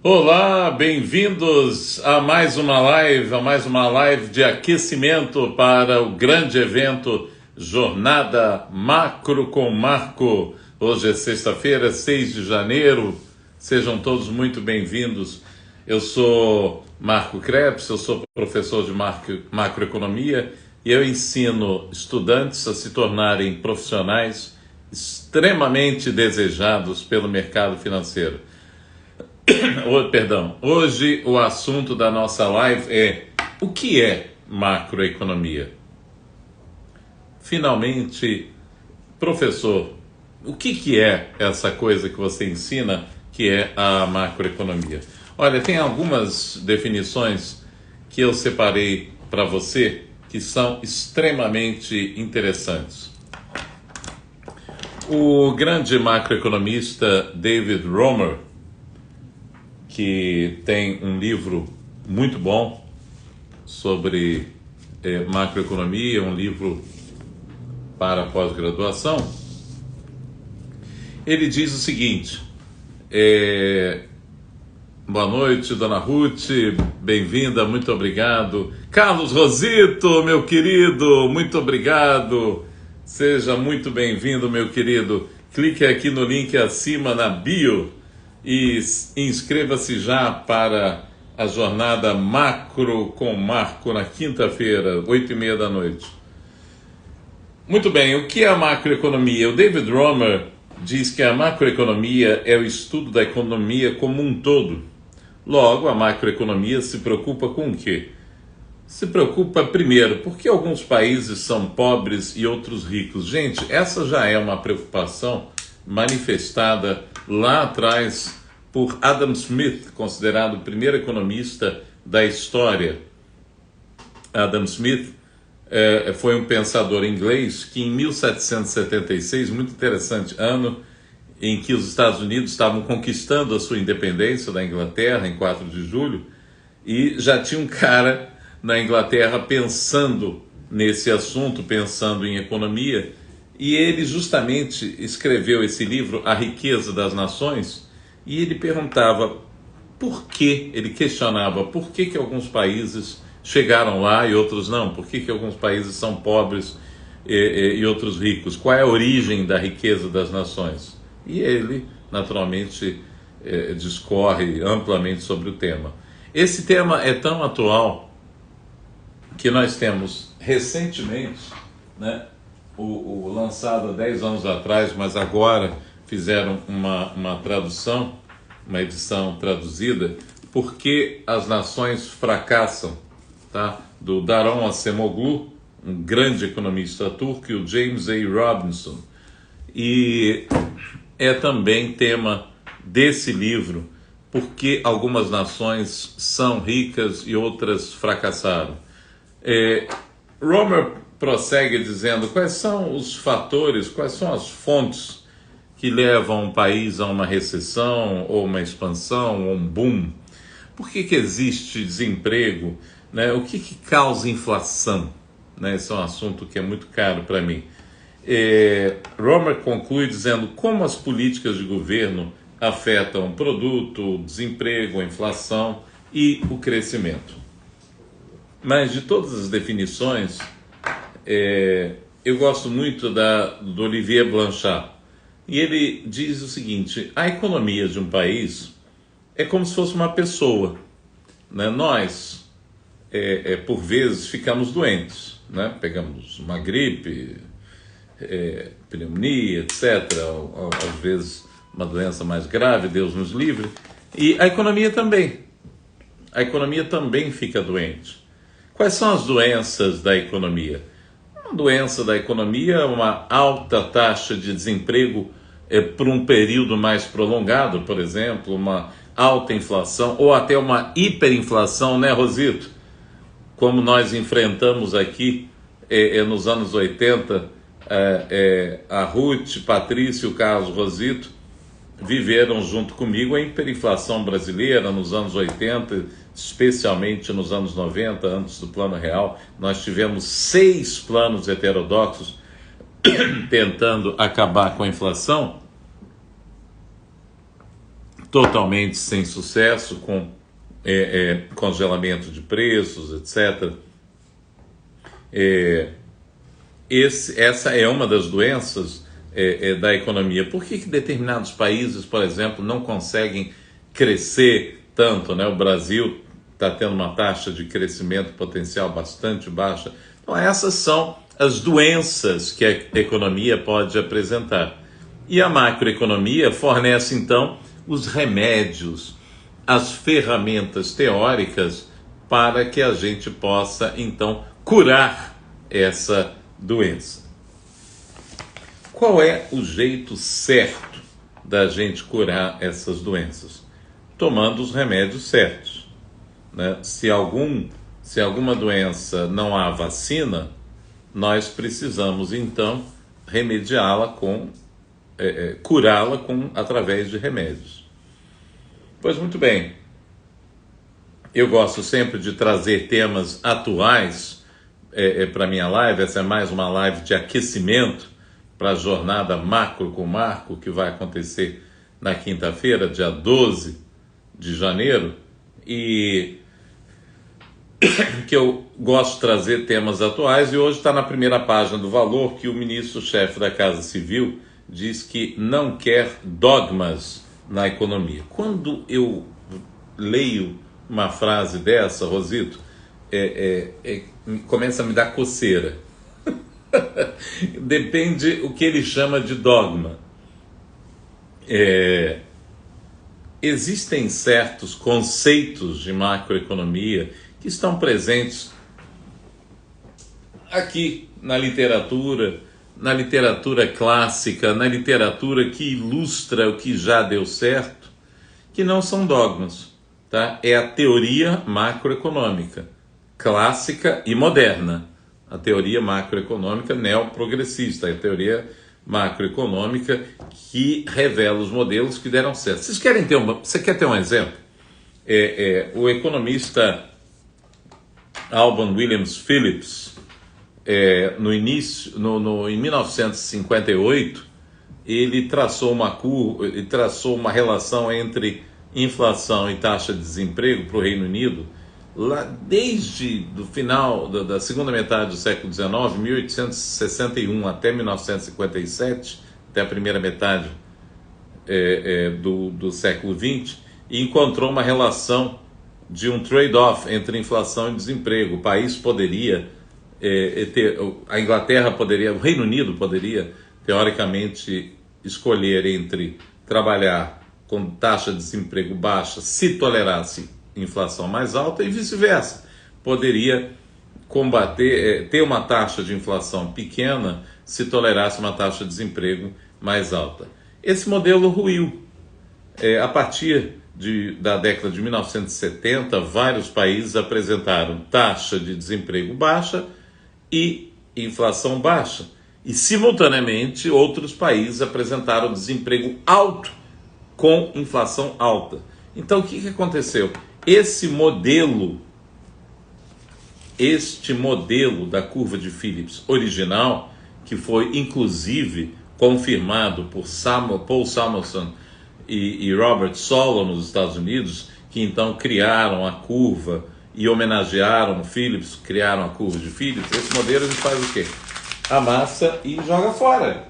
Olá, bem-vindos a mais uma live de aquecimento para o grande evento Jornada Macro com Marco. Hoje é sexta-feira, 6 de janeiro. Sejam todos muito bem-vindos. Eu sou Marco Krebs, eu sou professor de macroeconomia e eu ensino estudantes a se tornarem profissionais extremamente desejados pelo mercado financeiro. Hoje o assunto da nossa live é: o que é macroeconomia? Finalmente, professor, o que é essa coisa que você ensina que é a macroeconomia? Olha, tem algumas definições que eu separei para você que são extremamente interessantes. O grande macroeconomista David Romer, que tem um livro muito bom sobre macroeconomia, um livro para pós-graduação, ele diz o seguinte: boa noite, dona Ruth, bem-vinda, muito obrigado. Carlos Rosito, meu querido, muito obrigado. Seja muito bem-vindo, meu querido. Clique aqui no link acima na bio e inscreva-se já para a jornada Macro com Marco na quinta-feira, 8h30 da noite. Muito bem, o que é a macroeconomia? O David Romer diz que a macroeconomia é o estudo da economia como um todo. Logo, a macroeconomia se preocupa com o quê? Se preocupa primeiro, porque alguns países são pobres e outros ricos. Gente, essa já é uma preocupação manifestada lá atrás por Adam Smith, considerado o primeiro economista da história. Adam Smith foi um pensador inglês que em 1776, muito interessante, ano em que os Estados Unidos estavam conquistando a sua independência da Inglaterra, em 4 de julho, e já tinha um cara na Inglaterra pensando nesse assunto, pensando em economia, e ele justamente escreveu esse livro, A Riqueza das Nações, e ele perguntava por que, ele questionava por que alguns países chegaram lá e outros não, por que alguns países são pobres e outros ricos, qual é a origem da riqueza das nações? E ele, naturalmente, discorre amplamente sobre o tema. Esse tema é tão atual que nós temos recentemente, né, o lançado há 10 anos atrás, mas agora fizeram uma tradução, uma edição traduzida, Por que as Nações Fracassam, tá? Do Daron Acemoglu, um grande economista turco, e o James A. Robinson. E é também tema desse livro, Por que algumas nações são ricas e outras fracassaram. Romer prossegue dizendo quais são os fatores, quais são as fontes que levam um país a uma recessão, ou uma expansão, ou um boom. Por que existe desemprego? Né? O que causa inflação? Né? Esse é um assunto que é muito caro para mim. Romer conclui dizendo como as políticas de governo afetam o produto, o desemprego, a inflação e o crescimento. Mas de todas as definições, eu gosto muito do Olivier Blanchard. E ele diz o seguinte: a economia de um país é como se fosse uma pessoa. Né? Nós, por vezes, ficamos doentes. Né? Pegamos uma gripe, pneumonia, etc. Às vezes uma doença mais grave, Deus nos livre. E a economia também. A economia também fica doente. Quais são as doenças da economia? Uma doença da economia é uma alta taxa de desemprego por um período mais prolongado, por exemplo, uma alta inflação ou até uma hiperinflação, né, Rosito? Como nós enfrentamos aqui nos anos 80, a Ruth, Patrícia e o Carlos Rosito viveram junto comigo a hiperinflação brasileira nos anos 80, especialmente nos anos 90, antes do Plano Real. Nós tivemos 6 planos heterodoxos tentando acabar com a inflação. totalmente sem sucesso, com congelamento de preços, etc. Essa é uma das doenças da economia. Por que determinados países, por exemplo, não conseguem crescer tanto, né? O Brasil está tendo uma taxa de crescimento potencial bastante baixa. Então, essas são as doenças que a economia pode apresentar. E a macroeconomia fornece, então, os remédios, as ferramentas teóricas para que a gente possa, então, curar essa doença. Qual é o jeito certo da gente curar essas doenças? Tomando os remédios certos, né? Se alguma doença não há vacina, nós precisamos então remediá-la curá-la através de remédios. Pois muito bem, eu gosto sempre de trazer temas atuais para minha live. Essa é mais uma live de aquecimento para a jornada Macro com Marco, que vai acontecer na quinta-feira, dia 12 de janeiro, e que eu gosto de trazer temas atuais, e hoje está na primeira página do Valor que o ministro-chefe da Casa Civil diz que não quer dogmas na economia. Quando eu leio uma frase dessa, Rosito, começa a me dar coceira. Depende o que ele chama de dogma. Existem certos conceitos de macroeconomia que estão presentes aqui na literatura clássica, na literatura que ilustra o que já deu certo, que não são dogmas, tá? É a teoria macroeconômica, clássica e moderna. A teoria macroeconômica neoprogressista, a teoria macroeconômica que revela os modelos que deram certo. Você quer ter um exemplo? O economista Alban Williams Phillips, em 1958, ele traçou uma relação entre inflação e taxa de desemprego para o Reino Unido, lá desde o final da segunda metade do século XIX, 1861 até 1957, até a primeira metade do século XX, e encontrou uma relação de um trade-off entre inflação e desemprego. O país poderia a Inglaterra poderia, o Reino Unido poderia, teoricamente, escolher entre trabalhar com taxa de desemprego baixa se tolerasse inflação mais alta, e vice-versa. Poderia ter uma taxa de inflação pequena se tolerasse uma taxa de desemprego mais alta. Esse modelo ruiu. A partir da década de 1970, vários países apresentaram taxa de desemprego baixa e inflação baixa. E, simultaneamente, outros países apresentaram desemprego alto com inflação alta. Então, o que aconteceu? Este modelo da curva de Phillips original, que foi, inclusive, confirmado por Paul Samuelson e Robert Solon nos Estados Unidos, que então criaram a curva e homenagearam Phillips, criaram a curva de Phillips. Esse modelo ele faz o quê? Amassa e joga fora,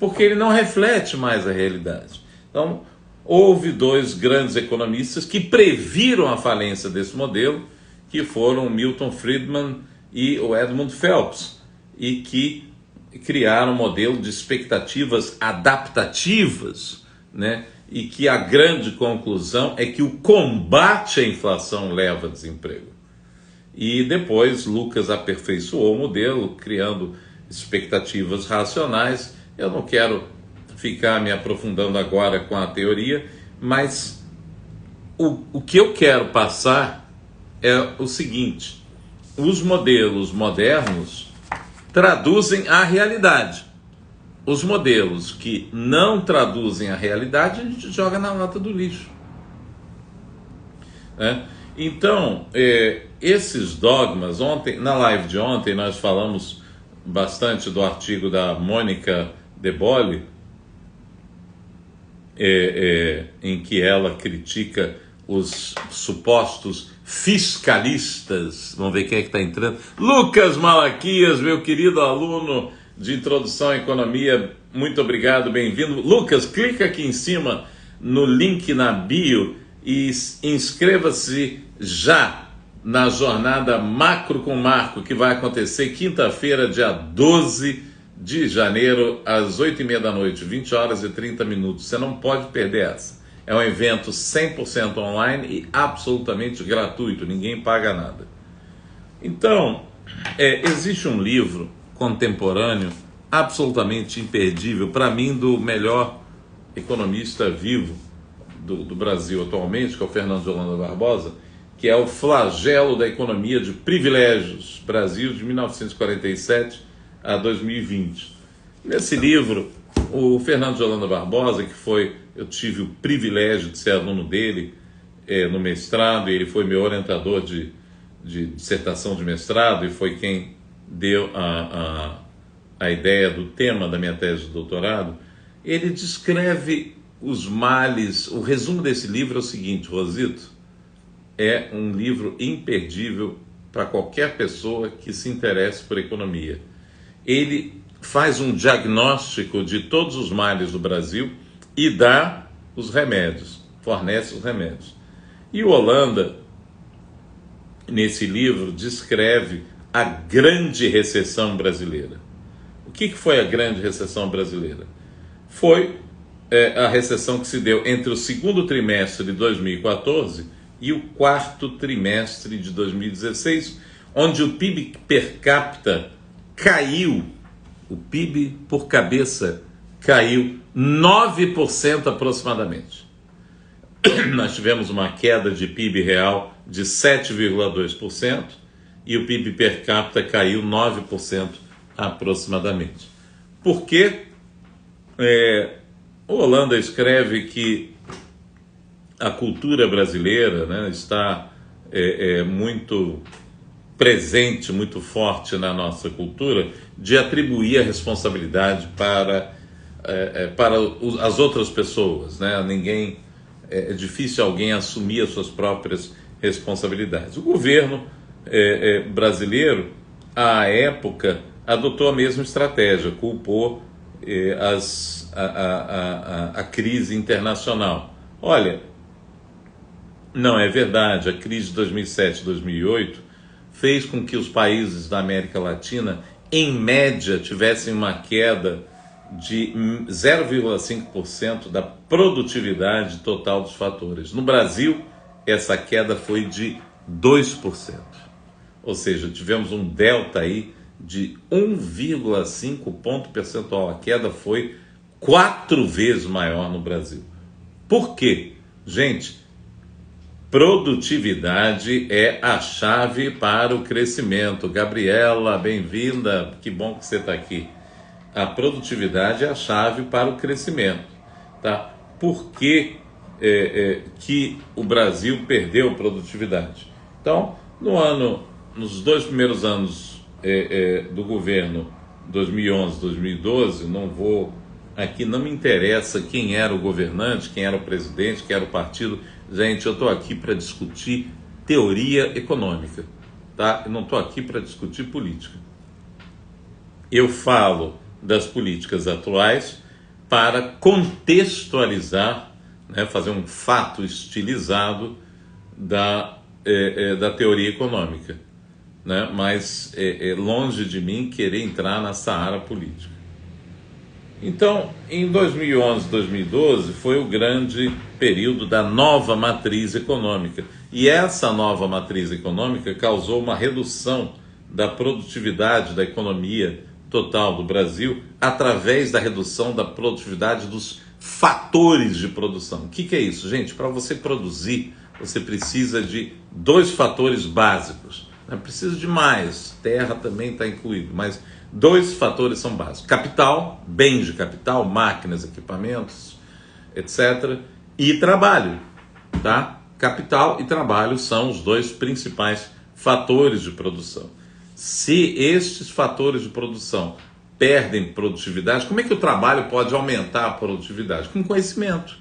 porque ele não reflete mais a realidade. Então, houve dois grandes economistas que previram a falência desse modelo, que foram Milton Friedman e o Edmund Phelps, e que criaram um modelo de expectativas adaptativas, né? E que a grande conclusão é que o combate à inflação leva a desemprego. E depois Lucas aperfeiçoou o modelo, criando expectativas racionais. Eu não quero ficar me aprofundando agora com a teoria, mas o que eu quero passar é o seguinte: os modelos modernos traduzem a realidade. Os modelos que não traduzem a realidade, a gente joga na lata do lixo. Então, esses dogmas, na live de ontem nós falamos bastante do artigo da Mônica De Bolle, em que ela critica os supostos fiscalistas. Vamos ver quem é que está entrando. Lucas Malaquias, meu querido aluno de Introdução à Economia, muito obrigado, bem-vindo. Lucas, clica aqui em cima no link na bio e inscreva-se já na jornada Macro com Marco, que vai acontecer quinta-feira, dia 12 de janeiro, às 8h30 da noite, 20 horas e 30 minutos. Você não pode perder essa. É um evento 100% online e absolutamente gratuito, ninguém paga nada. Então, existe um livro contemporâneo absolutamente imperdível, para mim, do melhor economista vivo do Brasil atualmente, que é o Fernando de Holanda Barbosa, que é O Flagelo da Economia de Privilégios, Brasil de 1947 a 2020. Nesse livro, o Fernando de Holanda Barbosa, eu tive o privilégio de ser aluno dele no mestrado, e ele foi meu orientador de dissertação de mestrado, e foi quem deu a ideia do tema da minha tese de doutorado. Ele descreve os males. O resumo desse livro é o seguinte, Rosito: é um livro imperdível para qualquer pessoa que se interesse por economia. Ele faz um diagnóstico de todos os males do Brasil e dá os remédios, fornece os remédios. E o Holanda, nesse livro, descreve a grande recessão brasileira. O que foi a grande recessão brasileira? Foi a recessão que se deu entre o segundo trimestre de 2014 e o quarto trimestre de 2016, onde o PIB per capita caiu, o PIB por cabeça caiu 9% aproximadamente. Nós tivemos uma queda de PIB real de 7,2% e o PIB per capita caiu 9% aproximadamente. Por quê? O Holanda escreve que a cultura brasileira, né, está muito presente, muito forte na nossa cultura, de atribuir a responsabilidade para as outras pessoas, né? É difícil alguém assumir as suas próprias responsabilidades. O governo brasileiro, à época, adotou a mesma estratégia, culpou a crise internacional. Olha, não é verdade, a crise de 2007 e 2008 fez com que os países da América Latina, em média, tivessem uma queda de 0,5% da produtividade total dos fatores. No Brasil, essa queda foi de 2%. Ou seja, tivemos um delta aí de 1,5 ponto percentual. A queda foi 4 vezes maior no Brasil. Por quê? Gente, produtividade é a chave para o crescimento. Gabriela, bem-vinda, que bom que você está aqui. A produtividade é a chave para o crescimento, tá? Por que que o Brasil perdeu produtividade? Então, nos 2 primeiros anos do governo, 2011, 2012, não me interessa quem era o governante, quem era o presidente, quem era o partido. Gente, eu estou aqui para discutir teoria econômica, tá? Eu não estou aqui para discutir política. Eu falo das políticas atuais para contextualizar, né, fazer um fato estilizado da teoria econômica, né? Mas longe de mim querer entrar na seara política. Então, em 2011, 2012, foi o grande período da nova matriz econômica. E essa nova matriz econômica causou uma redução da produtividade da economia total do Brasil através da redução da produtividade dos fatores de produção. O que é isso, gente? Para você produzir, você precisa de 2 fatores básicos. Não precisa de mais, terra também está incluído, mas 2 fatores são básicos: capital, bens de capital, máquinas, equipamentos, etc. E trabalho, tá? Capital e trabalho são os 2 principais fatores de produção. Se estes fatores de produção perdem produtividade, como é que o trabalho pode aumentar a produtividade? Com conhecimento.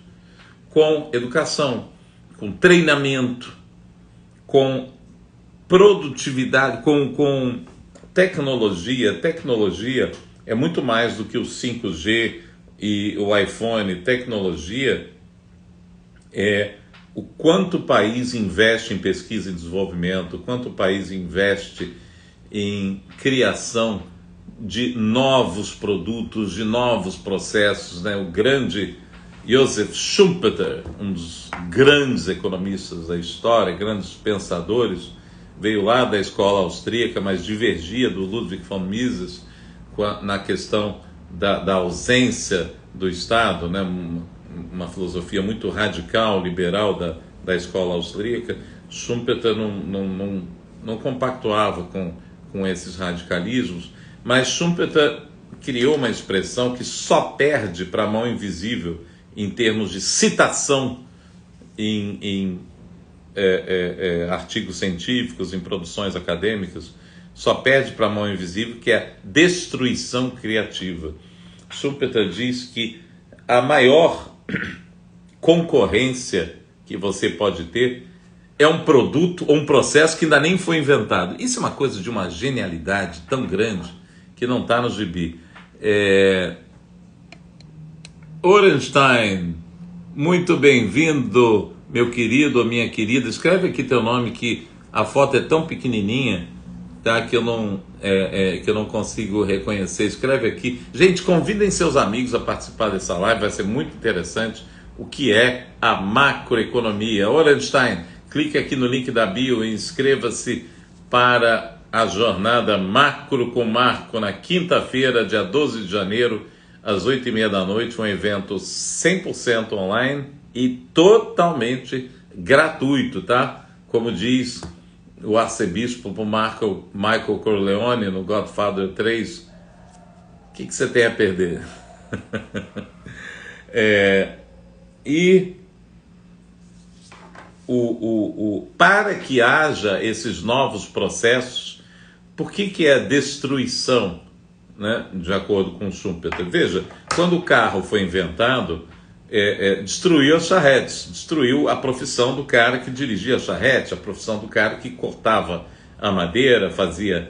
com educação, com treinamento, com produtividade, com tecnologia. Tecnologia é muito mais do que o 5G e o iPhone. Tecnologia é o quanto o país investe em pesquisa e desenvolvimento, o quanto o país investe em criação de novos produtos, de novos processos, né? O grande Joseph Schumpeter, um dos grandes economistas da história, grandes pensadores, veio lá da escola austríaca, mas divergia do Ludwig von Mises na questão da ausência do Estado, né? Uma filosofia muito radical, liberal da escola austríaca. Schumpeter não compactuava com esses radicalismos, mas Schumpeter criou uma expressão que só perde para a mão invisível em termos de citação em artigos científicos, em produções acadêmicas, só perde para a mão invisível, que é destruição criativa. Schumpeter diz que a maior concorrência que você pode ter é um produto ou um processo que ainda nem foi inventado. Isso é uma coisa de uma genialidade tão grande que não está no gibi. Orenstein, muito bem-vindo, meu querido ou minha querida. Escreve aqui teu nome, que a foto é tão pequenininha, tá, que eu não consigo reconhecer. Escreve aqui. Gente, convidem seus amigos a participar dessa live, vai ser muito interessante o que é a macroeconomia. Orenstein, clique aqui no link da bio e inscreva-se para a jornada Macro com Marco na quinta-feira, dia 12 de janeiro, às 8h30 da noite, um evento 100% online e totalmente gratuito, tá? Como diz o arcebispo Michael Corleone no Godfather 3, o que você tem a perder? Para que haja esses novos processos, por que é destruição, né? De acordo com Schumpeter? Veja, quando o carro foi inventado, destruiu as charretes, destruiu a profissão do cara que dirigia a charrete, a profissão do cara que cortava a madeira, fazia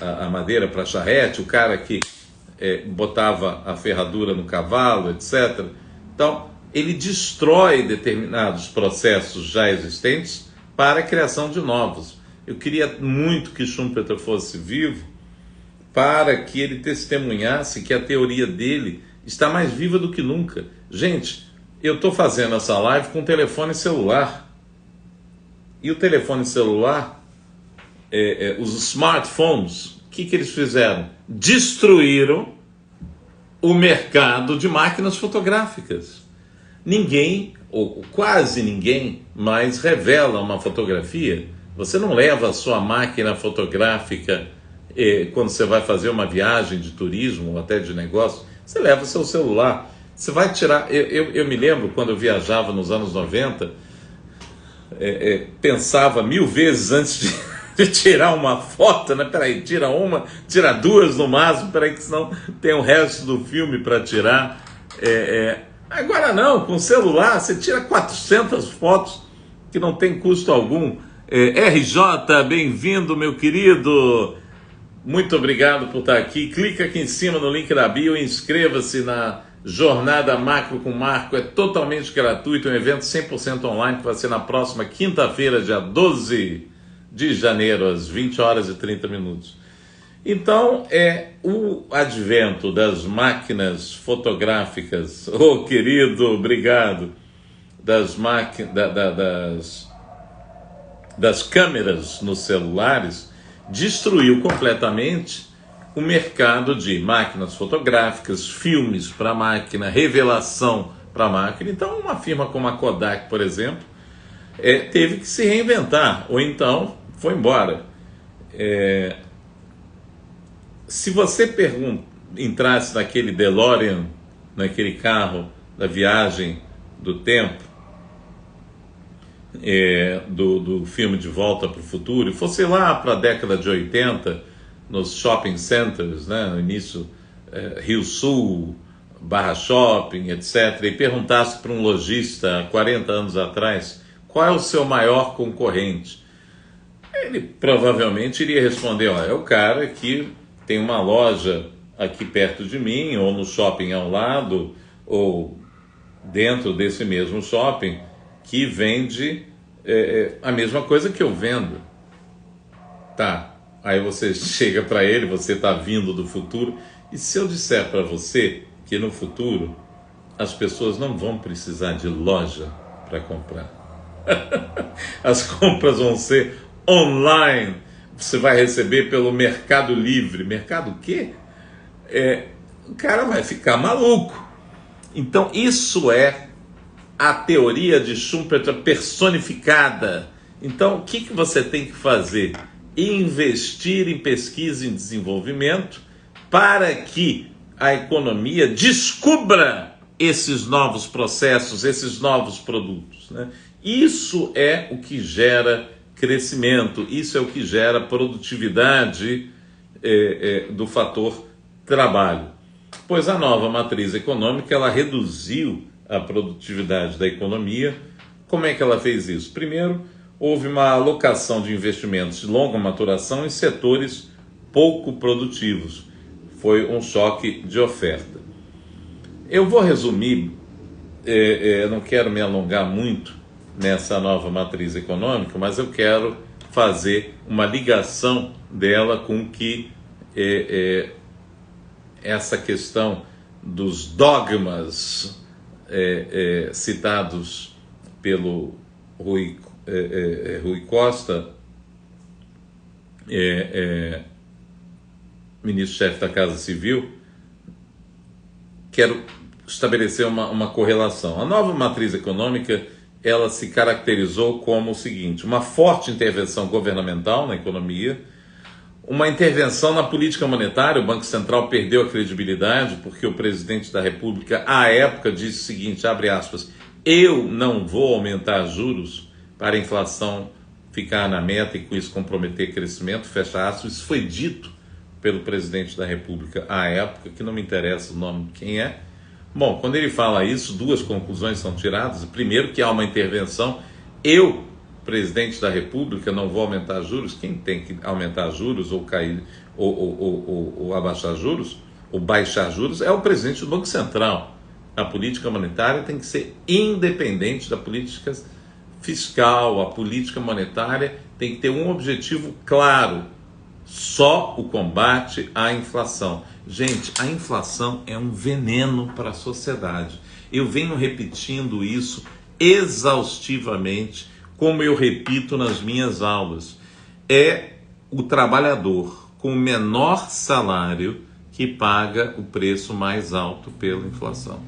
a madeira para a charrete, o cara que botava a ferradura no cavalo, etc. Então, ele destrói determinados processos já existentes para a criação de novos. Eu queria muito que Schumpeter fosse vivo para que ele testemunhasse que a teoria dele está mais viva do que nunca. Gente, eu estou fazendo essa live com telefone celular. E o telefone celular, os smartphones, o que eles fizeram? Destruíram o mercado de máquinas fotográficas. Ninguém, ou quase ninguém, mais revela uma fotografia. Você não leva a sua máquina fotográfica quando você vai fazer uma viagem de turismo ou até de negócio. Você leva seu celular. Você vai tirar... Eu me lembro, quando eu viajava nos anos 90, pensava 1000 vezes antes de tirar uma foto, né? Peraí, tira uma, tira duas no máximo, peraí, que senão tem o resto do filme para tirar. Agora não, com o celular você tira 400 fotos que não tem custo algum. RJ, bem-vindo, meu querido. Muito obrigado por estar aqui. Clica aqui em cima no link da bio e inscreva-se na Jornada Macro com Marco. É totalmente gratuito, um evento 100% online que vai ser na próxima quinta-feira, dia 12 de janeiro, às 20h30. Então, o advento das máquinas fotográficas, querido, obrigado, das câmeras nos celulares, destruiu completamente o mercado de máquinas fotográficas, filmes para máquina, revelação para máquina. Então, uma firma como a Kodak, por exemplo, teve que se reinventar, ou então foi embora. Se você entrasse naquele DeLorean, naquele carro da viagem do tempo, do filme De Volta para o Futuro, e fosse lá para a década de 80, nos shopping centers, né, no início, Rio Sul, barra shopping, etc., e perguntasse para um lojista há 40 anos atrás qual é o seu maior concorrente, ele provavelmente iria responder: ó, é o cara que tem uma loja aqui perto de mim, ou no shopping ao lado, ou dentro desse mesmo shopping, que vende a mesma coisa que eu vendo. Tá, aí você chega para ele, você está vindo do futuro, e se eu disser para você que no futuro as pessoas não vão precisar de loja para comprar, as compras vão ser online, você vai receber pelo Mercado Livre. Mercado o quê? O cara vai ficar maluco. Então isso é a teoria de Schumpeter personificada. Então o que você tem que fazer? Investir em pesquisa e desenvolvimento para que a economia descubra esses novos processos, esses novos produtos, né? Isso é o que gera crescimento, isso é o que gera produtividade do fator trabalho. Pois a nova matriz econômica, ela reduziu a produtividade da economia. Como é que ela fez isso? Primeiro, houve uma alocação de investimentos de longa maturação em setores pouco produtivos. Foi um choque de oferta. Eu vou resumir, não quero me alongar muito nessa nova matriz econômica, mas eu quero fazer uma ligação dela com que essa questão dos dogmas citados pelo Rui Costa, ministro-chefe da Casa Civil. Quero estabelecer uma correlação. A nova matriz econômica, ela se caracterizou como o seguinte: uma forte intervenção governamental na economia, uma intervenção na política monetária. O Banco Central perdeu a credibilidade porque o presidente da República, à época, disse o seguinte, abre aspas, eu não vou aumentar juros para a inflação ficar na meta e com isso comprometer crescimento, fecha aspas. Isso foi dito pelo presidente da República à época, que não me interessa o nome de quem é. Bom, quando ele fala isso, duas conclusões são tiradas. Primeiro, que há uma intervenção. Eu, presidente da República, não vou aumentar juros. Quem tem que aumentar juros ou cair ou abaixar juros ou baixar juros é o presidente do Banco Central. A política monetária tem que ser independente da política fiscal. A política monetária tem que ter um objetivo claro: só o combate à inflação. Gente, a inflação é um veneno para a sociedade. Eu venho repetindo isso exaustivamente, como eu repito nas minhas aulas. É o trabalhador com o menor salário que paga o preço mais alto pela inflação.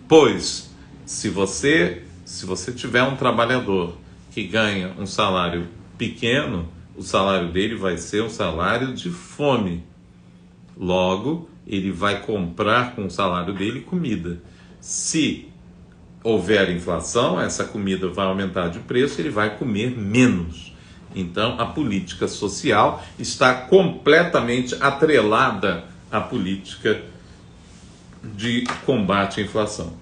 Pois, se você tiver um trabalhador que ganha um salário pequeno, o salário dele vai ser um salário de fome. Logo, ele vai comprar com o salário dele comida. Se houver inflação, essa comida vai aumentar de preço, ele vai comer menos. Então, a política social está completamente atrelada à política de combate à inflação.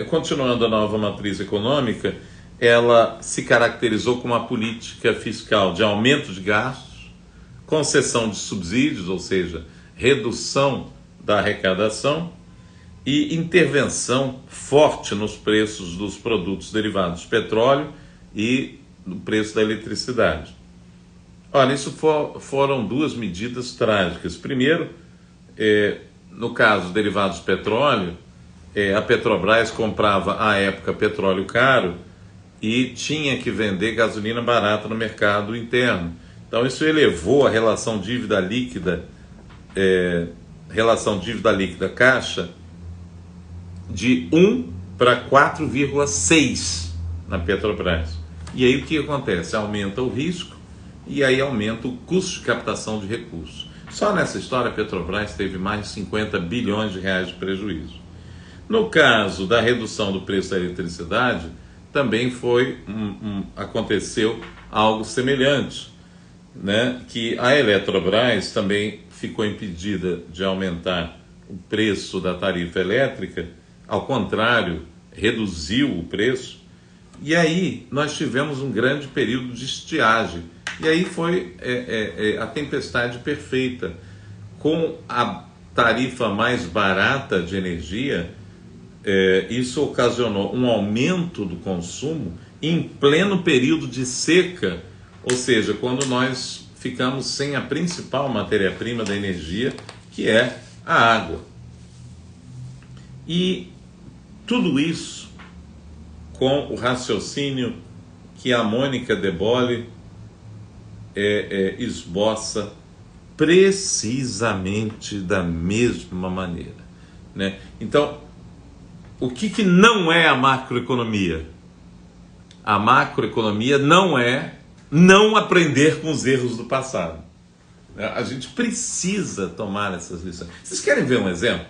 Continuando a nova matriz econômica, ela se caracterizou como uma política fiscal de aumento de gastos, concessão de subsídios, ou seja, redução da arrecadação, e intervenção forte nos preços dos produtos derivados do petróleo e no preço da eletricidade. Olha, isso foram duas medidas trágicas. Primeiro, no caso dos derivados do petróleo, a Petrobras comprava à época petróleo caro e tinha que vender gasolina barata no mercado interno. Então isso elevou a relação dívida líquida caixa de 1 para 4,6 na Petrobras. E aí o que acontece? Aumenta o risco e aí aumenta o custo de captação de recursos. Só nessa história a Petrobras teve mais de 50 bilhões de reais de prejuízo. No caso da redução do preço da eletricidade, também aconteceu algo semelhante, né? Que a Eletrobras também ficou impedida de aumentar o preço da tarifa elétrica, ao contrário, reduziu o preço, e aí nós tivemos um grande período de estiagem, e aí foi a tempestade perfeita. Com a tarifa mais barata de energia, isso ocasionou um aumento do consumo em pleno período de seca, ou seja, quando nós ficamos sem a principal matéria-prima da energia, que é a água. E tudo isso com o raciocínio que a Mônica De Bolle esboça precisamente da mesma maneira, né? Então, o que não é a macroeconomia? A macroeconomia não é não aprender com os erros do passado. A gente precisa tomar essas lições. Vocês querem ver um exemplo?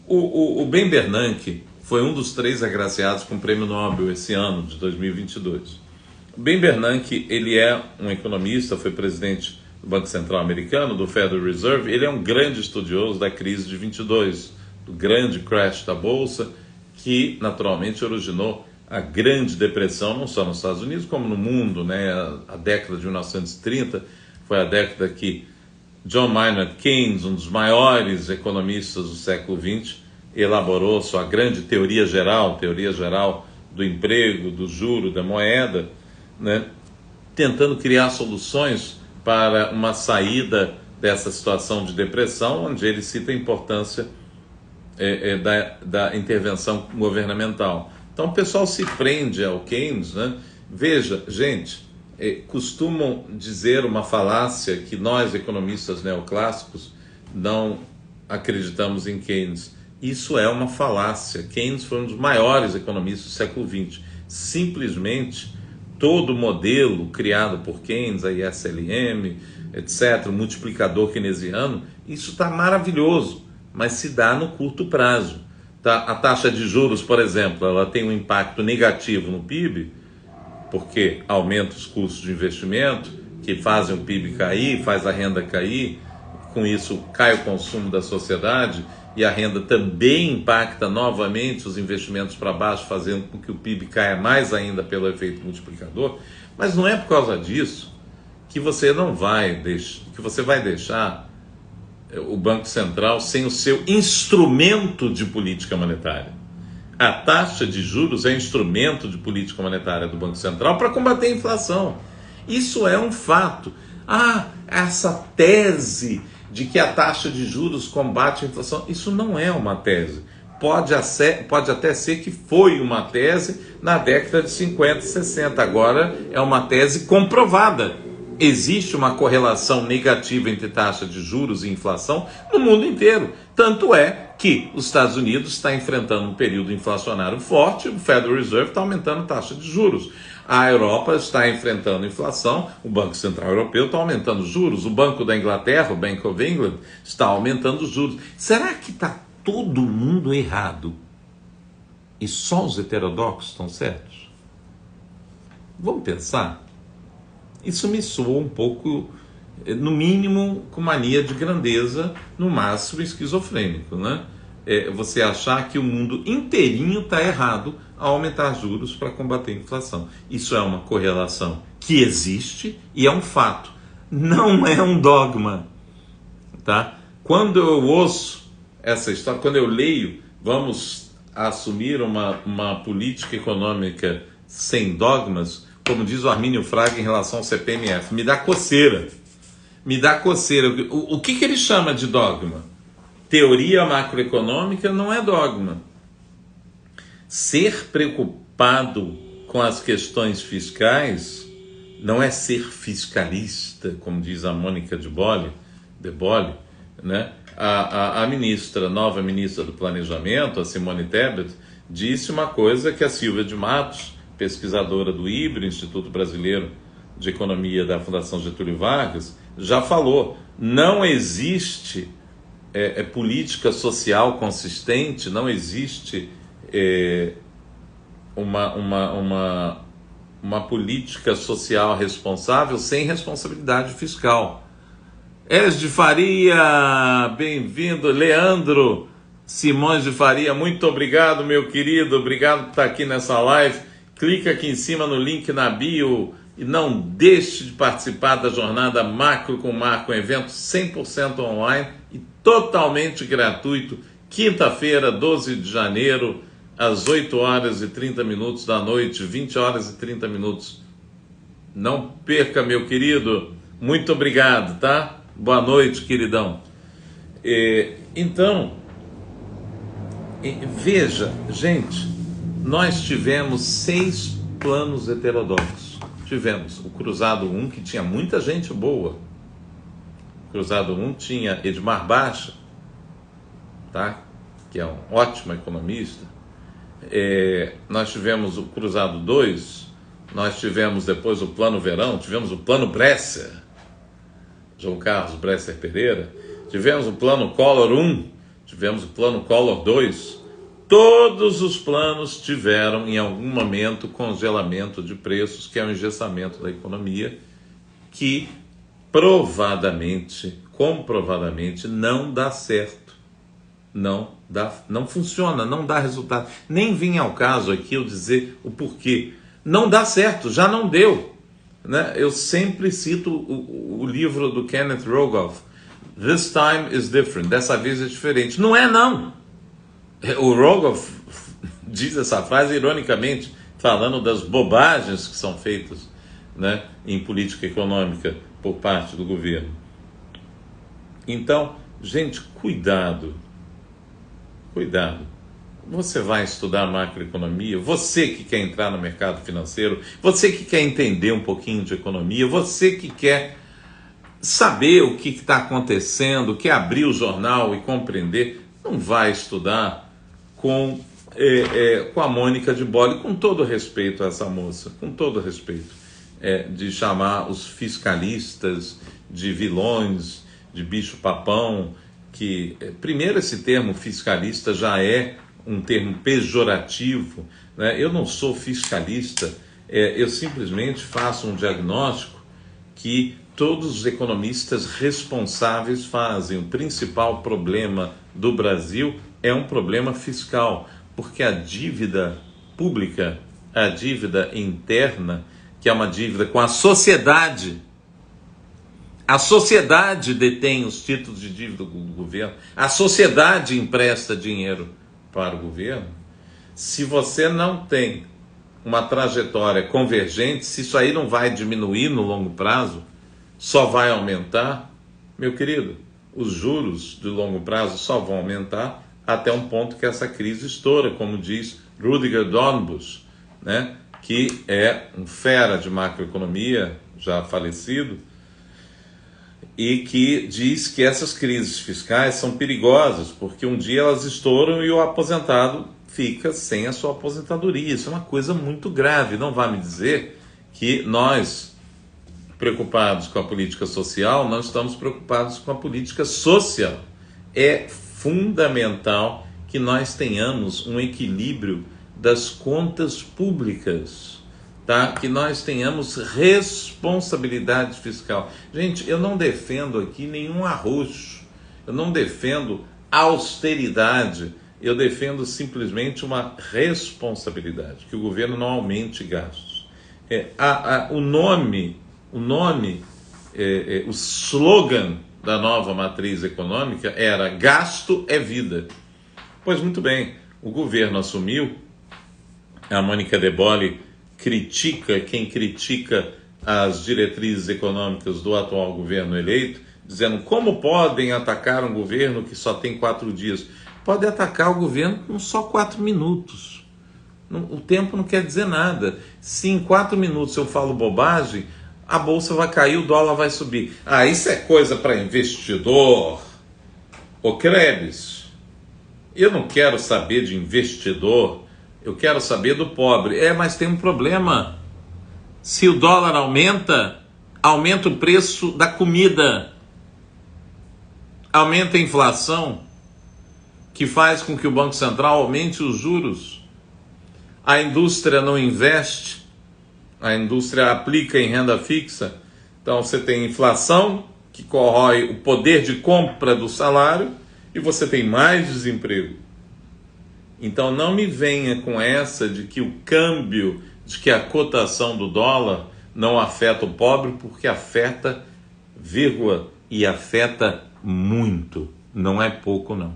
O Ben Bernanke foi um dos 3 agraciados com o Prêmio Nobel esse ano, de 2022. O Ben Bernanke, ele é um economista, foi presidente do Banco Central americano, do Federal Reserve. Ele é um grande estudioso da crise de 22, do grande crash da Bolsa, que naturalmente originou a grande depressão, não só nos Estados Unidos, como no mundo, né? A década de 1930 foi a década que John Maynard Keynes, um dos maiores economistas do século XX, elaborou sua grande teoria geral do emprego, do juro, da moeda, né? Tentando criar soluções para uma saída dessa situação de depressão, onde ele cita a importância da intervenção governamental. Então o pessoal se prende ao Keynes, né? Veja, gente, costumam dizer uma falácia que nós, economistas neoclássicos, não acreditamos em Keynes. Isso é uma falácia. Keynes foi um dos maiores economistas do século XX. Simplesmente, todo o modelo criado por Keynes, a ISLM, etc., o multiplicador keynesiano, isso está maravilhoso, mas se dá no curto prazo. Tá? A taxa de juros, por exemplo, ela tem um impacto negativo no PIB, porque aumenta os custos de investimento, que fazem o PIB cair, faz a renda cair, com isso cai o consumo da sociedade, e a renda também impacta novamente os investimentos para baixo, fazendo com que o PIB caia mais ainda pelo efeito multiplicador. Mas não é por causa disso que você vai deixar o Banco Central sem o seu instrumento de política monetária. A taxa de juros é instrumento de política monetária do Banco Central para combater a inflação. Isso é um fato. Essa tese de que a taxa de juros combate a inflação, isso não é uma tese. Pode até ser que foi uma tese na década de 50 e 60. Agora é uma tese comprovada. Existe uma correlação negativa entre taxa de juros e inflação no mundo inteiro. Tanto é que os Estados Unidos está enfrentando um período inflacionário forte, o Federal Reserve está aumentando a taxa de juros. A Europa está enfrentando inflação, o Banco Central Europeu está aumentando os juros, o Banco da Inglaterra, o Bank of England, está aumentando os juros. Será que está todo mundo errado e só os heterodoxos estão certos? Vamos pensar? Isso me soa um pouco, no mínimo, com mania de grandeza, no máximo esquizofrênico, né? Você achar que o mundo inteirinho está errado ao aumentar juros para combater a inflação. Isso é uma correlação que existe e é um fato, não é um dogma, tá? Quando eu ouço essa história, quando eu leio, vamos assumir uma política econômica sem dogmas, como diz o Armínio Fraga em relação ao CPMF, me dá coceira. Me dá coceira. O que ele chama de dogma? Teoria macroeconômica não é dogma. Ser preocupado com as questões fiscais não é ser fiscalista, como diz a Mônica De Bolle, né? A nova ministra do Planejamento, a Simone Tebet, disse uma coisa que a Silvia de Matos, pesquisadora do IBRE, Instituto Brasileiro de Economia da Fundação Getúlio Vargas, já falou. Não existe política social consistente, não existe uma política social responsável sem responsabilidade fiscal. És de Faria, bem-vindo. Leandro Simões de Faria, muito obrigado, meu querido. Obrigado por estar aqui nessa live. Clica aqui em cima no link na bio e não deixe de participar da jornada Macro com Marco, um evento 100% online e totalmente gratuito. Quinta-feira, 12 de janeiro, às 8 horas e 30 minutos da noite, 20 horas e 30 minutos. Não perca, meu querido. Muito obrigado, tá? Boa noite, queridão. Então, veja, gente, nós tivemos 6 planos heterodoxos. Tivemos o Cruzado 1, que tinha muita gente boa. O Cruzado 1 tinha Edmar Baixa, tá? Que é um ótimo economista. Nós tivemos o Cruzado 2, nós tivemos depois o Plano Verão, tivemos o Plano Bresser, João Carlos Bresser Pereira, tivemos o Plano Collor 1, tivemos o Plano Collor 2. Todos os planos tiveram em algum momento congelamento de preços, que é um engessamento da economia, que comprovadamente não dá certo. Não funciona, não dá resultado. Nem vem ao caso aqui eu dizer o porquê. Não dá certo, já não deu. Né? Eu sempre cito o livro do Kenneth Rogoff, This Time is Different, dessa vez é diferente. Não é não. O Rogoff diz essa frase ironicamente, falando das bobagens que são feitas, né, em política econômica por parte do governo. Então, gente, cuidado. Você vai estudar macroeconomia, você que quer entrar no mercado financeiro, você que quer entender um pouquinho de economia, você que quer saber o que está acontecendo, quer abrir o jornal e compreender, não vai estudar com a Mônica de Bolle, com todo respeito a essa moça, com todo respeito, de chamar os fiscalistas de vilões, de bicho-papão, que, primeiro, esse termo fiscalista já é um termo pejorativo, né? Eu não sou fiscalista, eu simplesmente faço um diagnóstico que todos os economistas responsáveis fazem. O principal problema do Brasil é um problema fiscal, porque a dívida pública, a dívida interna, que é uma dívida com a sociedade detém os títulos de dívida do governo, a sociedade empresta dinheiro para o governo. Se você não tem uma trajetória convergente, se isso aí não vai diminuir no longo prazo, só vai aumentar, meu querido, os juros de longo prazo só vão aumentar até um ponto que essa crise estoura, como diz Rudiger Dornbusch, né, que é um fera de macroeconomia, já falecido, e que diz que essas crises fiscais são perigosas, porque um dia elas estouram e o aposentado fica sem a sua aposentadoria. Isso é uma coisa muito grave. Não vá me dizer que nós, preocupados com a política social, não estamos preocupados com a política social. É fundamental que nós tenhamos um equilíbrio das contas públicas, tá? Que nós tenhamos responsabilidade fiscal. Gente, eu não defendo aqui nenhum arroxo, eu não defendo austeridade, eu defendo simplesmente uma responsabilidade, que o governo não aumente gastos. O slogan da nova matriz econômica era gasto é vida. Pois muito bem, o governo assumiu, a Mônica de Bolle critica quem critica as diretrizes econômicas do atual governo eleito, dizendo como podem atacar um governo que só tem 4 dias. Pode atacar o governo com só 4 minutos. O tempo não quer dizer nada. Se em 4 minutos eu falo bobagem, a bolsa vai cair, o dólar vai subir. Ah, isso é coisa para investidor. Ô Krebs, eu não quero saber de investidor, eu quero saber do pobre. Mas tem um problema. Se o dólar aumenta, aumenta o preço da comida, aumenta a inflação, que faz com que o Banco Central aumente os juros. A indústria não investe, a indústria aplica em renda fixa. Então você tem inflação, que corrói o poder de compra do salário e você tem mais desemprego. Então não me venha com essa de que o câmbio, de que a cotação do dólar não afeta o pobre, porque afeta, vírgula, e afeta muito, não é pouco não.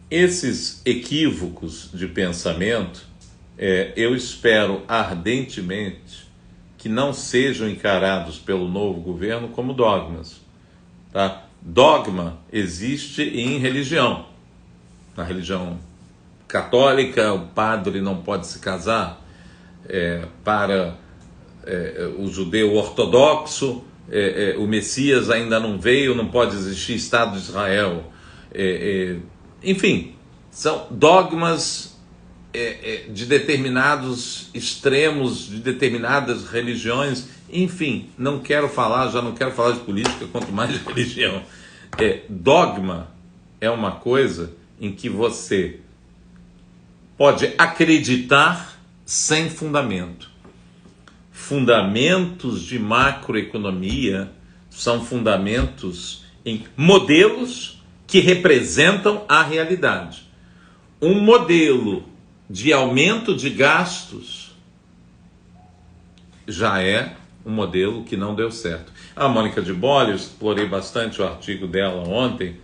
Esses equívocos de pensamento, eu espero ardentemente que não sejam encarados pelo novo governo como dogmas. Tá? Dogma existe em religião. Na religião católica, o padre não pode se casar. Para o judeu ortodoxo, o Messias ainda não veio, não pode existir Estado de Israel. Enfim, são dogmas de determinados extremos, de determinadas religiões. Enfim, já não quero falar de política, quanto mais de religião. Dogma é uma coisa em que você pode acreditar sem fundamento. Fundamentos de macroeconomia são fundamentos em modelos que representam a realidade. Um modelo de aumento de gastos já é um modelo que não deu certo. A Mônica de Bolle, eu explorei bastante o artigo dela ontem,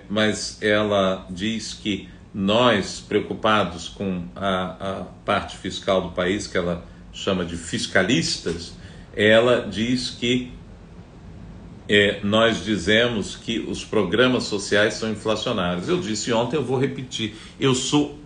mas ela diz que nós, preocupados com a parte fiscal do país, que ela chama de fiscalistas, ela diz que nós dizemos que os programas sociais são inflacionários. Eu disse ontem, eu vou repetir, eu sou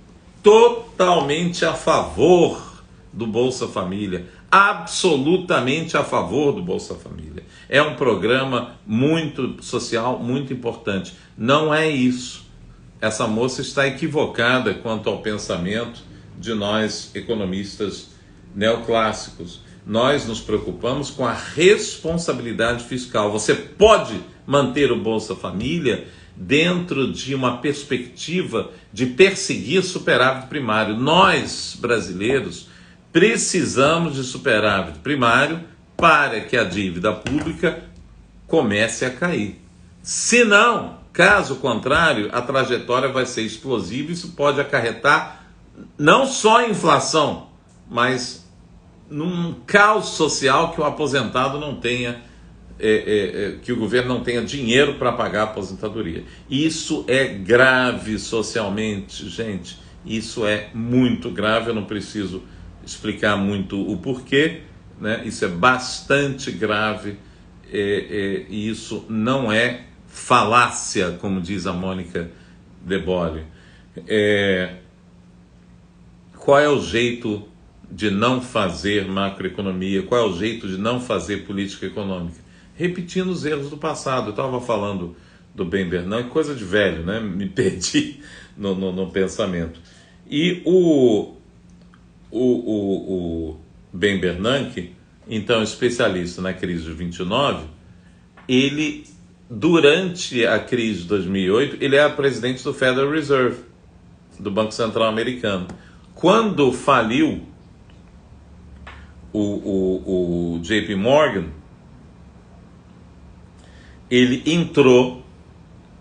totalmente a favor do Bolsa Família, absolutamente a favor do Bolsa Família. É um programa muito social, muito importante. Não é isso. Essa moça está equivocada quanto ao pensamento de nós economistas neoclássicos. Nós nos preocupamos com a responsabilidade fiscal. Você pode manter o Bolsa Família dentro de uma perspectiva de perseguir superávit primário. Nós, brasileiros, precisamos de superávit primário para que a dívida pública comece a cair. Se não, caso contrário, a trajetória vai ser explosiva e isso pode acarretar não só a inflação, mas num caos social que o aposentado não tenha, que o governo não tenha dinheiro para pagar a aposentadoria. Isso é grave socialmente, gente. Isso é muito grave, eu não preciso explicar muito o porquê, né? Isso é bastante grave e isso não é falácia, como diz a Mônica de Bolle. Qual é o jeito de não fazer macroeconomia? Qual é o jeito de não fazer política econômica? Repetindo os erros do passado. Eu estava falando do Ben Bernanke, coisa de velho, né? Me perdi no pensamento. E o Ben Bernanke, então especialista na crise de 29, ele, durante a crise de 2008, ele era presidente do Federal Reserve, do Banco Central Americano. Quando faliu o JP Morgan, ele entrou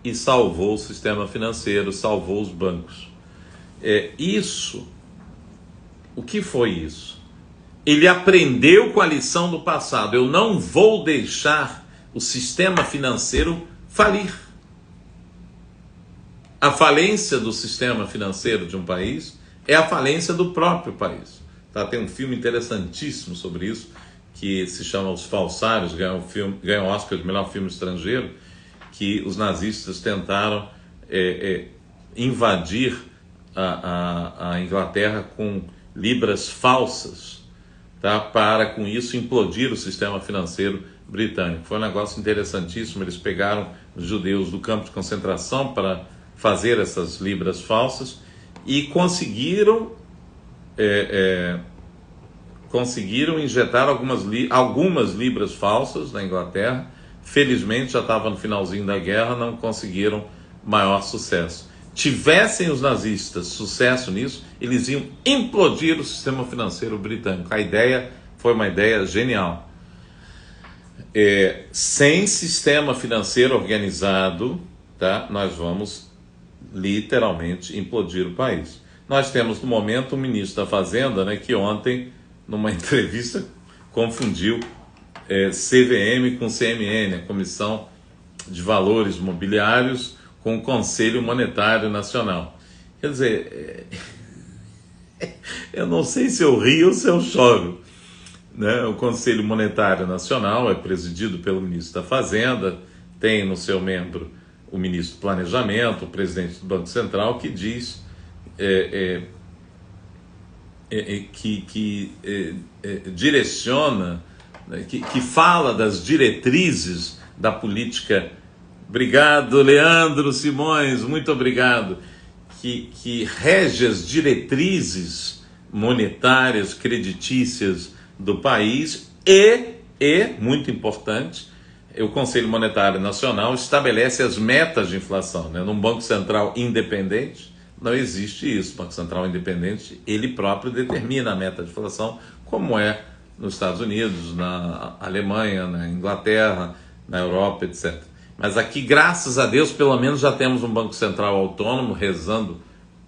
e salvou o sistema financeiro, salvou os bancos. O que foi isso? Ele aprendeu com a lição do passado. Eu não vou deixar o sistema financeiro falir. A falência do sistema financeiro de um país é a falência do próprio país. Tá? Tem um filme interessantíssimo sobre isso, que se chama Os Falsários, ganhou o Oscar de melhor filme estrangeiro, que os nazistas tentaram invadir a Inglaterra com libras falsas, tá? Para com isso implodir o sistema financeiro britânico. Foi um negócio interessantíssimo. Eles pegaram os judeus do campo de concentração para fazer essas libras falsas e conseguiram injetar algumas libras falsas na Inglaterra. Felizmente já estava no finalzinho da guerra, não conseguiram maior sucesso. Tivessem os nazistas sucesso nisso, eles iam implodir o sistema financeiro britânico. A ideia foi uma ideia genial. Sem sistema financeiro organizado, tá, nós vamos literalmente implodir o país. Nós temos no momento o ministro da Fazenda, né, que ontem, numa entrevista, confundiu CVM com CMN, a Comissão de Valores Mobiliários, com o Conselho Monetário Nacional. Quer dizer, eu não sei se eu rio ou se eu choro, né? O Conselho Monetário Nacional é presidido pelo ministro da Fazenda, tem no seu membro o ministro do Planejamento, o presidente do Banco Central, que diz que direciona, né, que fala das diretrizes da política. Obrigado, Leandro Simões, muito obrigado. Que rege as diretrizes monetárias, creditícias do país e, muito importante, o Conselho Monetário Nacional estabelece as metas de inflação, né? Num Banco Central independente, não existe isso. O Banco Central independente, ele próprio determina a meta de inflação, como é nos Estados Unidos, na Alemanha, na Inglaterra, na Europa, etc. Mas aqui, graças a Deus, pelo menos já temos um Banco Central autônomo, rezando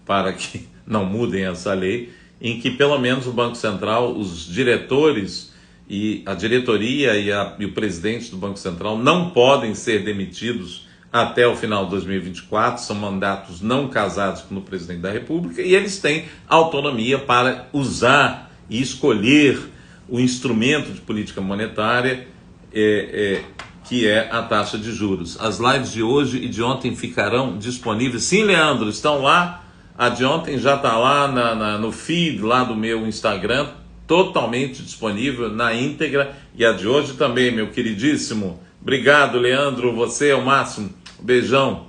para que não mudem essa lei, em que pelo menos o Banco Central, os diretores e a diretoria e o presidente do Banco Central não podem ser demitidos até o final de 2024, são mandatos não casados com o presidente da República, e eles têm autonomia para usar e escolher o instrumento de política monetária, que é a taxa de juros. As lives de hoje e de ontem ficarão disponíveis. Sim, Leandro, estão lá. A de ontem já está lá no feed lá do meu Instagram, totalmente disponível na íntegra. E a de hoje também, meu queridíssimo. Obrigado, Leandro, você é o máximo. Beijão.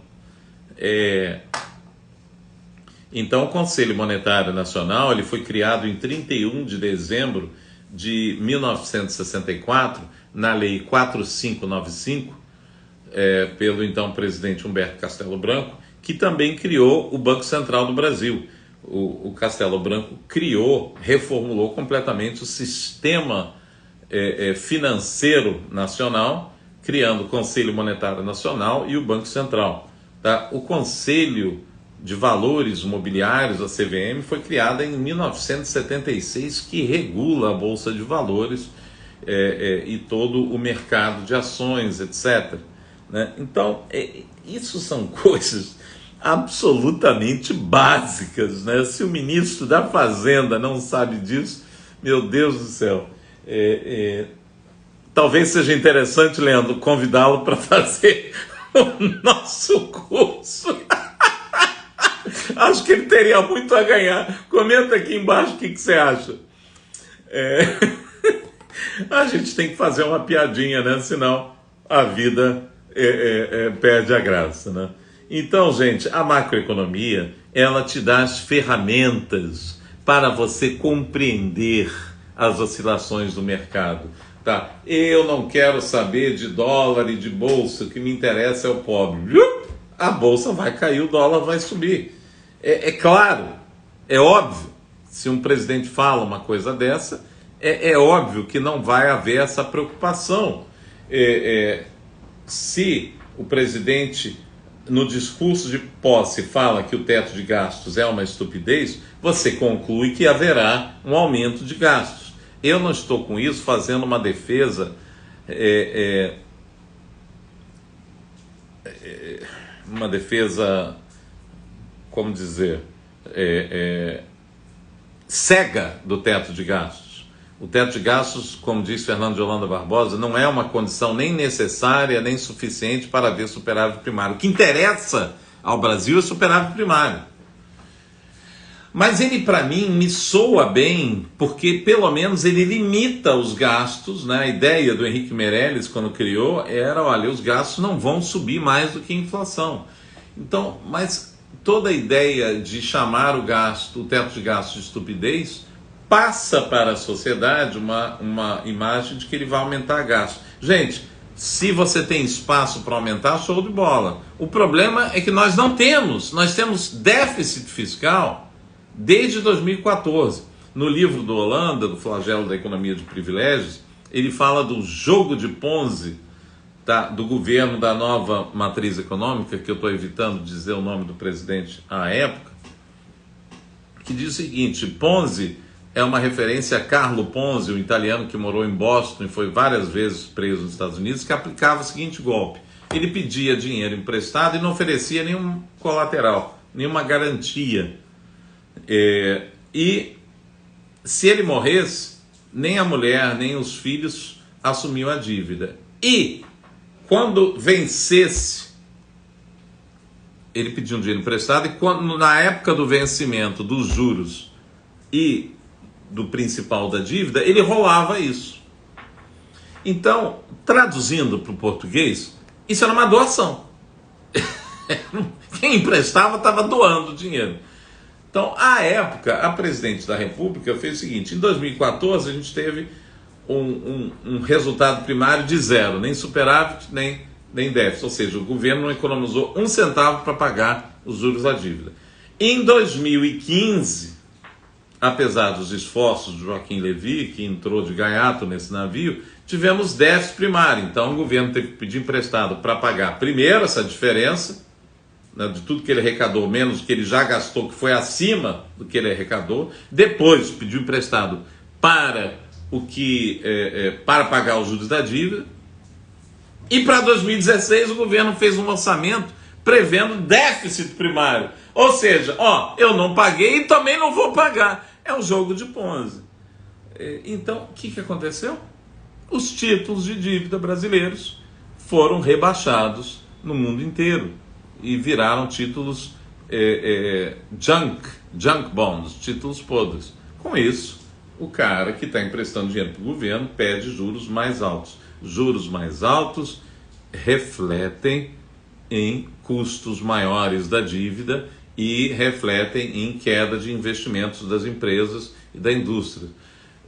Então, o Conselho Monetário Nacional ele foi criado em 31 de dezembro de 1964, na Lei 4595, pelo então presidente Humberto Castelo Branco, que também criou o Banco Central do Brasil. O Castelo Branco reformulou completamente o sistema financeiro nacional, criando o Conselho Monetário Nacional e o Banco Central. Tá? O Conselho de Valores Mobiliários, a CVM, foi criada em 1976, que regula a Bolsa de Valores e todo o mercado de ações, etc. Né? Então, isso são coisas absolutamente básicas, né? Se o ministro da Fazenda não sabe disso, meu Deus do céu. Talvez seja interessante, Leandro, convidá-lo para fazer o nosso curso. Acho que ele teria muito a ganhar. Comenta aqui embaixo o que você acha. A gente tem que fazer uma piadinha, né? Senão a vida perde a graça, né? Então, gente, a macroeconomia, ela te dá as ferramentas para você compreender as oscilações do mercado, tá? Eu não quero saber de dólar e de bolsa, o que me interessa é o pobre. A bolsa vai cair, o dólar vai subir. É claro, é óbvio, se um presidente fala uma coisa dessa, é óbvio que não vai haver essa preocupação. Se o presidente, no discurso de posse, fala que o teto de gastos é uma estupidez, você conclui que haverá um aumento de gastos. Eu não estou com isso fazendo uma defesa, como dizer, cega do teto de gastos. O teto de gastos, como diz Fernando de Holanda Barbosa, não é uma condição nem necessária, nem suficiente para haver superávit primário. O que interessa ao Brasil é superávit primário. Mas ele, para mim, me soa bem, porque pelo menos ele limita os gastos, né? A ideia do Henrique Meirelles, quando criou, era, olha, os gastos não vão subir mais do que a inflação. Então, mas toda a ideia de chamar o teto de gastos de estupidez, passa para a sociedade uma imagem de que ele vai aumentar gastos. Gente, se você tem espaço para aumentar, show de bola. O problema é que nós temos déficit fiscal desde 2014. No livro do Holanda, do Flagelo da Economia de Privilégios, ele fala do jogo de Ponzi do governo da nova matriz econômica, que eu estou evitando dizer o nome do presidente à época, que diz o seguinte: Ponzi é uma referência a Carlo Ponzi, um italiano que morou em Boston e foi várias vezes preso nos Estados Unidos, que aplicava o seguinte golpe: ele pedia dinheiro emprestado e não oferecia nenhum colateral, nenhuma garantia. E se ele morresse, nem a mulher, nem os filhos assumiam a dívida. E quando vencesse, ele pedia um dinheiro emprestado, e quando, na época do vencimento dos juros e do principal da dívida, ele rolava isso. Então, traduzindo para o português, isso era uma doação. Quem emprestava estava doando dinheiro. Então, à época, a presidente da República fez o seguinte: em 2014 a gente teve um resultado primário de zero, nem superávit, nem déficit, ou seja, o governo não economizou um centavo para pagar os juros da dívida. Em 2015, apesar dos esforços de Joaquim Levy, que entrou de gaiato nesse navio, tivemos déficit primário. Então o governo teve que pedir emprestado para pagar primeiro essa diferença, né, de tudo que ele arrecadou, menos o que ele já gastou, que foi acima do que ele arrecadou. Depois pediu emprestado para para pagar os juros da dívida. E para 2016 o governo fez um orçamento prevendo déficit primário. Ou seja, eu não paguei e também não vou pagar. É um jogo de Ponzi. Então, o que aconteceu? Os títulos de dívida brasileiros foram rebaixados no mundo inteiro e viraram títulos junk bonds, títulos podres. Com isso, o cara que está emprestando dinheiro para o governo pede juros mais altos. Juros mais altos refletem em custos maiores da dívida e refletem em queda de investimentos das empresas e da indústria.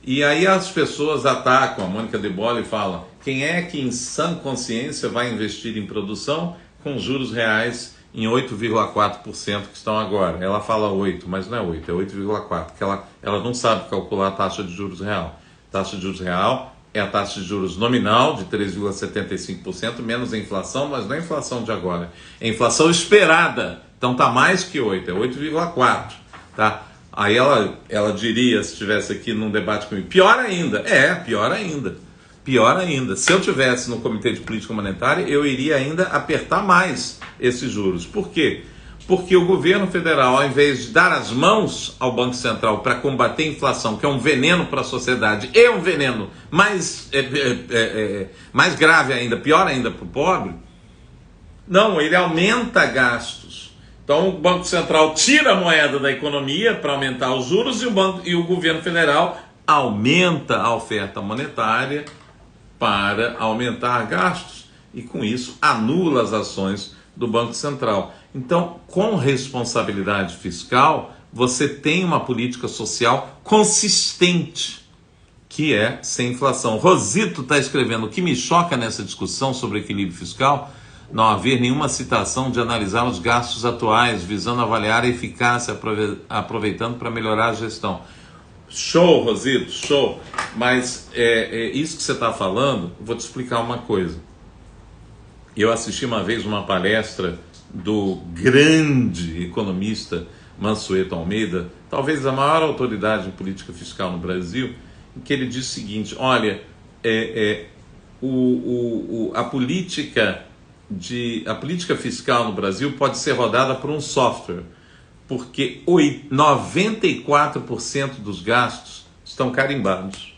E aí as pessoas atacam, a Mônica De Bolle fala: quem é que em sã consciência vai investir em produção com juros reais em 8,4% que estão agora? Ela fala 8, mas não é 8, é 8,4%, porque ela não sabe calcular a taxa de juros real. Taxa de juros real é a taxa de juros nominal de 3,75%, menos a inflação, mas não é a inflação de agora, é a inflação esperada. Então está mais que 8, é 8,4%. Tá? Aí ela diria, se estivesse aqui num debate comigo: pior ainda. Pior ainda. Pior ainda. Se eu estivesse no Comitê de Política Monetária, eu iria ainda apertar mais esses juros. Por quê? Porque o governo federal, ao invés de dar as mãos ao Banco Central para combater a inflação, que é um veneno para a sociedade, e um veneno mais grave ainda, pior ainda para o pobre, não, ele aumenta gastos. Então o Banco Central tira a moeda da economia para aumentar os juros e o governo federal aumenta a oferta monetária para aumentar gastos e com isso anula as ações do Banco Central. Então, com responsabilidade fiscal, você tem uma política social consistente, que é sem inflação. Rosito está escrevendo: o que me choca nessa discussão sobre equilíbrio fiscal, não haver nenhuma citação de analisar os gastos atuais, visando avaliar a eficácia, aproveitando para melhorar a gestão. Show, Rosito, show. Mas isso que você está falando, vou te explicar uma coisa. Eu assisti uma vez uma palestra do grande economista Mansueto Almeida, talvez a maior autoridade em política fiscal no Brasil, em que ele diz o seguinte: olha, a política fiscal no Brasil pode ser rodada por um software, porque 94% dos gastos estão carimbados.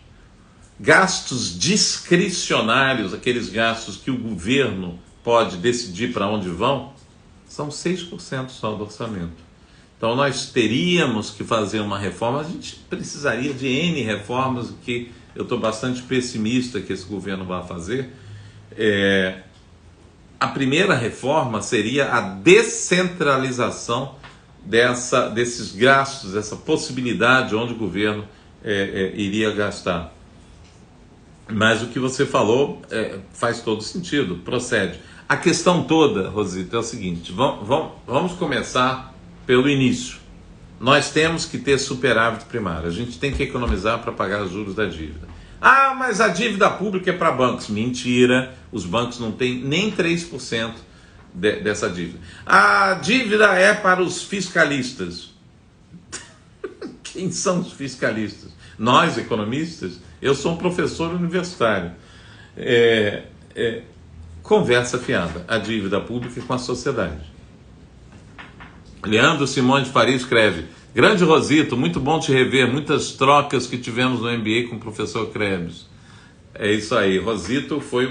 Gastos discricionários, aqueles gastos que o governo pode decidir para onde vão, são 6% só do orçamento. Então nós teríamos que fazer uma reforma, a gente precisaria de N reformas, que eu estou bastante pessimista que esse governo vai fazer. A primeira reforma seria a descentralização desses gastos, essa possibilidade onde o governo iria gastar. Mas o que você falou faz todo sentido, procede. A questão toda, Rosita, é o seguinte: vamos começar pelo início. Nós temos que ter superávit primário, a gente tem que economizar para pagar os juros da dívida. Ah, mas a dívida pública é para bancos. Mentira, os bancos não têm nem 3% dessa dívida. A dívida é para os fiscalistas. Quem são os fiscalistas? Nós, economistas? Eu sou um professor universitário. Conversa fiada, a dívida pública com a sociedade. Leandro Simões de Faria escreve: grande Rosito, muito bom te rever, muitas trocas que tivemos no MBA com o professor Krebs. É isso aí, Rosito foi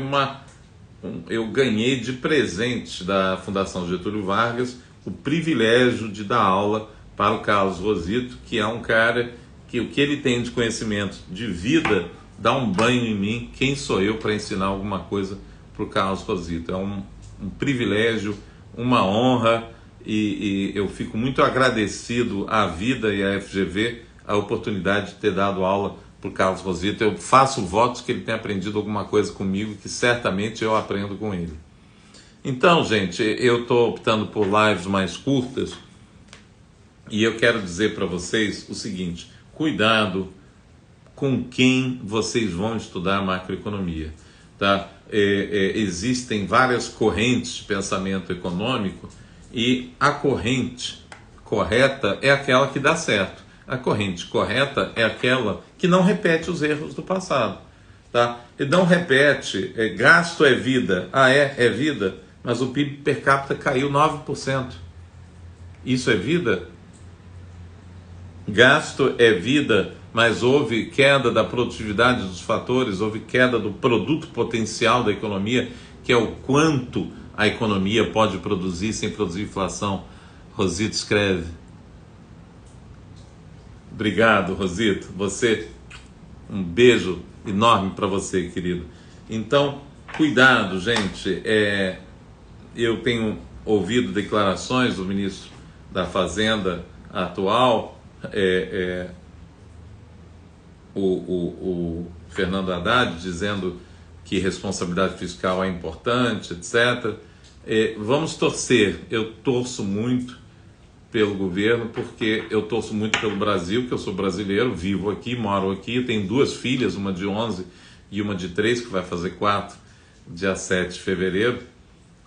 eu ganhei de presente da Fundação Getúlio Vargas o privilégio de dar aula para o Carlos Rosito, que é um cara que o que ele tem de conhecimento de vida dá um banho em mim. Quem sou eu para ensinar alguma coisa para o Carlos Rosito? É um privilégio, uma honra, e eu fico muito agradecido à vida e à FGV a oportunidade de ter dado aula para o Carlos Rosito. Eu faço votos que ele tenha aprendido alguma coisa comigo, que certamente eu aprendo com ele. Então, gente, eu estou optando por lives mais curtas, e eu quero dizer para vocês o seguinte: cuidado com quem vocês vão estudar macroeconomia, tá? Existem várias correntes de pensamento econômico, e a corrente correta é aquela que dá certo. A corrente correta é aquela que não repete os erros do passado, tá? E não repete, gasto é vida. Ah, é vida, mas o PIB per capita caiu 9%. Isso é vida? Gasto é vida, mas houve queda da produtividade dos fatores, houve queda do produto potencial da economia, que é o quanto a economia pode produzir sem produzir inflação. Rosito escreve. Obrigado, Rosito. Um beijo enorme para você, querido. Então, cuidado, gente. Eu tenho ouvido declarações do ministro da Fazenda atual, o Fernando Haddad, dizendo que responsabilidade fiscal é importante, etc. Vamos torcer. Eu torço muito pelo governo, porque eu torço muito pelo Brasil, que eu sou brasileiro, vivo aqui, moro aqui, tenho 2 filhas, uma de 11 e uma de 3, que vai fazer 4, dia 7 de fevereiro.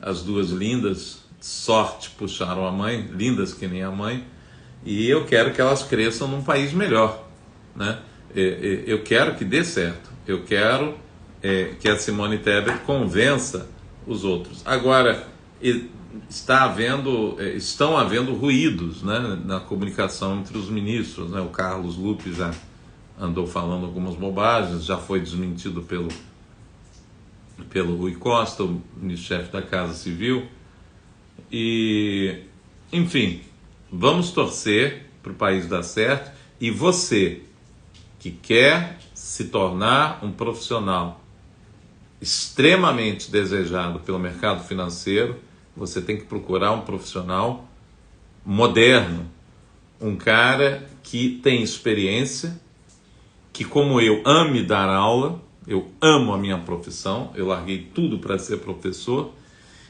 As 2 lindas, sorte, puxaram a mãe, lindas que nem a mãe, e eu quero que elas cresçam num país melhor, né? Eu quero que dê certo, eu quero que a Simone Tebet convença os outros. Agora, estão havendo ruídos, né, na comunicação entre os ministros, né? O Carlos Lupe já andou falando algumas bobagens, já foi desmentido pelo Rui Costa, o ministro-chefe da Casa Civil. E, enfim, vamos torcer para o país dar certo. E você que quer se tornar um profissional extremamente desejado pelo mercado financeiro, você tem que procurar um profissional moderno, um cara que tem experiência, que, como eu, ame dar aula. Eu amo a minha profissão, eu larguei tudo para ser professor,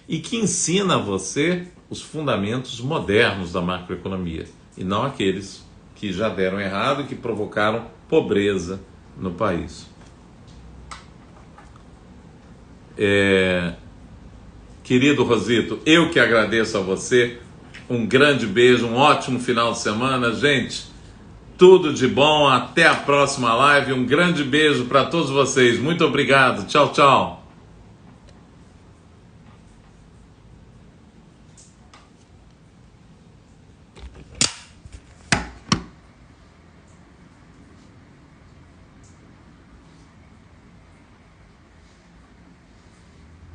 e que ensina a você os fundamentos modernos da macroeconomia, e não aqueles que já deram errado e que provocaram pobreza no país. Querido Rosito, eu que agradeço a você, um grande beijo, um ótimo final de semana, gente, tudo de bom, até a próxima live, um grande beijo para todos vocês, muito obrigado, tchau, tchau.